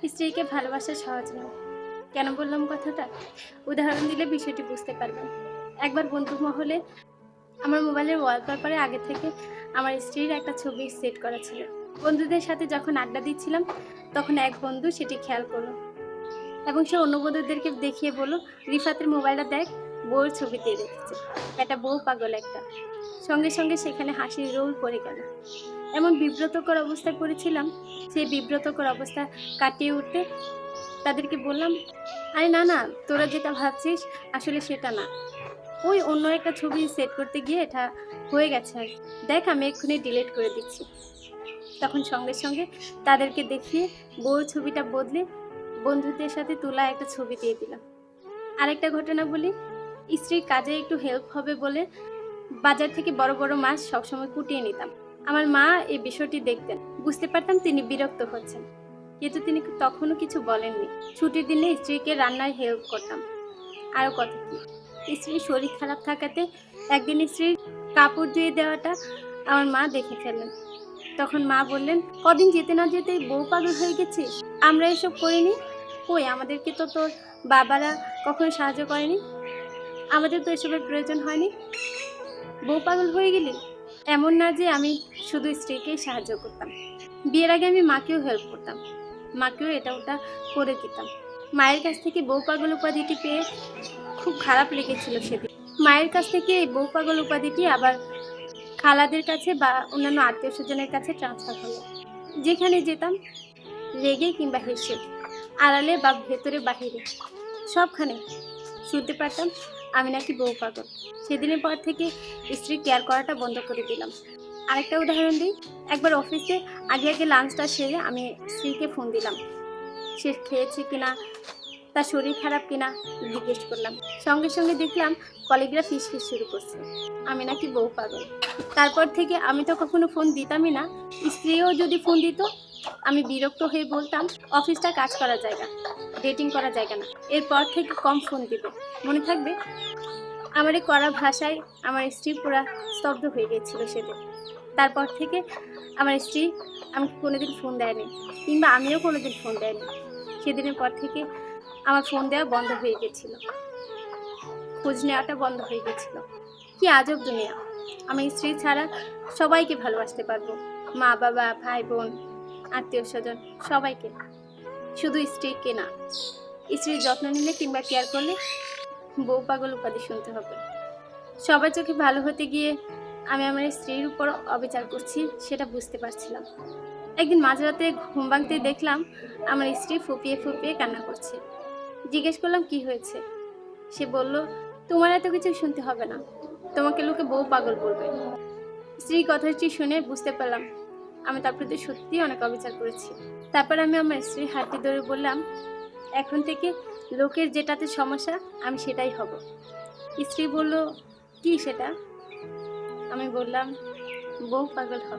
স্ত্রীকে ভালোবাসা সহজ নয়। কেন বললাম কথাটা? উদাহরণ দিলে বিষয়টি বুঝতে পারবেন। একবার বন্ধু মহলে আমার মোবাইলের ওয়ালপেপারে আগে থেকে আমার স্ত্রীর একটা ছবি সেট করা ছিল। বন্ধুদের সাথে যখন আড্ডা দিচ্ছিলাম, তখন এক বন্ধু সেটি খেয়াল করলো এবং সে অন্য বন্ধুদেরকে দেখিয়ে বলল, "রিফাতের মোবাইলটা দেখ, বউয়ের ছবিতে রেখেছে। এটা বউ পাগল একটা।" সঙ্গে সঙ্গে সেখানে হাসির রোল পড়ে গেল। এমন বিব্রতকর অবস্থায় পড়েছিলাম, সেই বিব্রতকর অবস্থা কাটিয়ে উঠতে তাদেরকে বললাম, "আরে না না, তোরা যেটা ভাবছিস আসলে সেটা না। ওই অন্য একটা ছবি সেট করতে গিয়ে এটা হয়ে গেছে আর কি। দেখ, আমি এক্ষুনি ডিলিট করে দিচ্ছি।" তখন সঙ্গে সঙ্গে তাদেরকে দেখিয়ে বউয়ের ছবিটা বদলে বন্ধুদের সাথে তোলা একটা ছবি দিয়ে দিলাম। আরেকটা ঘটনা বলি, স্ত্রীর কাজে একটু হেল্প হবে বলে বাজার থেকে বড় বড় মাছ সবসময় কুটিয়ে নিতাম। আমার মা এই বিষয়টি দেখতেন, বুঝতে পারতাম তিনি বিরক্ত হচ্ছেন, কিন্তু তিনি তখনও কিছু বলেননি। ছুটির দিনে স্ত্রীকে রান্নায় হেল্প করতাম। আরও কত কি, স্ত্রীর শরীর খারাপ থাকাতে একদিন স্ত্রীর কাপড় ধুয়ে দেওয়াটা আমার মা দেখে ফেললেন। তখন মা বললেন, "কদিন যেতে না যেতেই বউ পাগল হয়ে গেছিস? আমরা এসব করিনি। কই, আমাদেরকে তো তোর বাবারা কখনো সাহায্য করেনি। আমাদের তো এসবের প্রয়োজন হয়নি। বউ পাগল হয়ে গেলি?" এমন না যে আমি শুধু স্ত্রীকেই সাহায্য করতাম, বিয়ের আগে আমি মাকেও হেল্প করতাম, মাকেও এটা ওটা করে দিতাম। মায়ের কাছ থেকে বউ পাগল উপাধিটি পেয়ে খুব খারাপ লেগেছিল সেদিন। মায়ের কাছ থেকে এই বউ পাগল উপাধিটি আবার খালাদের কাছে বা অন্যান্য আত্মীয় স্বজনের কাছে ট্রান্সফার হলো। যেখানে যেতাম, রেগে কিংবা হেসে, আড়ালে বা ভেতরে বাহিরে, সবখানে শুনতে পারতাম আমি নাকি বউ পাগল। সেদিনের পর থেকে স্ত্রী কেয়ার করাটা বন্ধ করে দিলাম। আরেকটা উদাহরণ দিই, একবার অফিসে আগে আগে লাঞ্চটা সেরে আমি স্ত্রীকে ফোন দিলাম। সে খেয়েছে কিনা, তার শরীর খারাপ কিনা জিজ্ঞেস করলাম। সঙ্গে সঙ্গে দেখলাম কলিগরা ফিসফিস শুরু করছে, আমি নাকি বউ পাগল। তারপর থেকে আমি তো কখনো ফোন দিতামই না। স্ত্রীও যদি ফোন দিত, আমি বিরক্ত হয়ে বলতাম, "অফিসটা কাজ করার জায়গা, ডেটিং করার জায়গা না। এরপর থেকে কম ফোন দিবে, মনে থাকবে?" আমার এই কড়া ভাষায় আমার স্ত্রী পুরা স্তব্ধ হয়ে গিয়েছিল সেদিন। তারপর থেকে আমার স্ত্রী আমাকে কোনোদিন ফোন দেয়নি, কিংবা আমিও কোনোদিন ফোন দেয়নি। সেদিনের পর থেকে আমার ফোন দেওয়া বন্ধ হয়ে গেছিল, খোঁজ নেওয়াটা বন্ধ হয়ে গেছিল। কি আজব দুনিয়া! আমি স্ত্রী ছাড়া সবাইকে ভালোবাসতে পারবো, মা বাবা, ভাই বোন, আত্মীয় স্বজন, সবাইকে। শুধু স্ত্রীকে না। স্ত্রীর যত্ন নিলে কিংবা কেয়ার করলে বউ পাগল উপাধি শুনতে হবে। সবার চোখে ভালো হতে গিয়ে আমি আমার স্ত্রীর উপর অবিচার করছি, সেটা বুঝতে পারছিলাম। একদিন মাঝরাতে ঘুম ভাঙতেই দেখলাম আমার স্ত্রী ফুপিয়ে ফুপিয়ে কান্না করছে। জিজ্ঞেস করলাম, কি হয়েছে? সে বলল, "তোমার এত কিছু শুনতে হবে না, তোমাকে লোকে বউ পাগল বলবে।" স্ত্রীর কথাটি শুনে বুঝতে পারলাম আমি তার প্রতি সত্যিই অনেক অবিচার করেছি। তারপর আমি আমার স্ত্রীর হাতটি ধরে বললাম, এখন থেকে লোকের যেটাতে সমস্যা আমি সেটাই হব। স্ত্রী বলল, কি সেটা? আমি বললাম, বউ পাগল হব।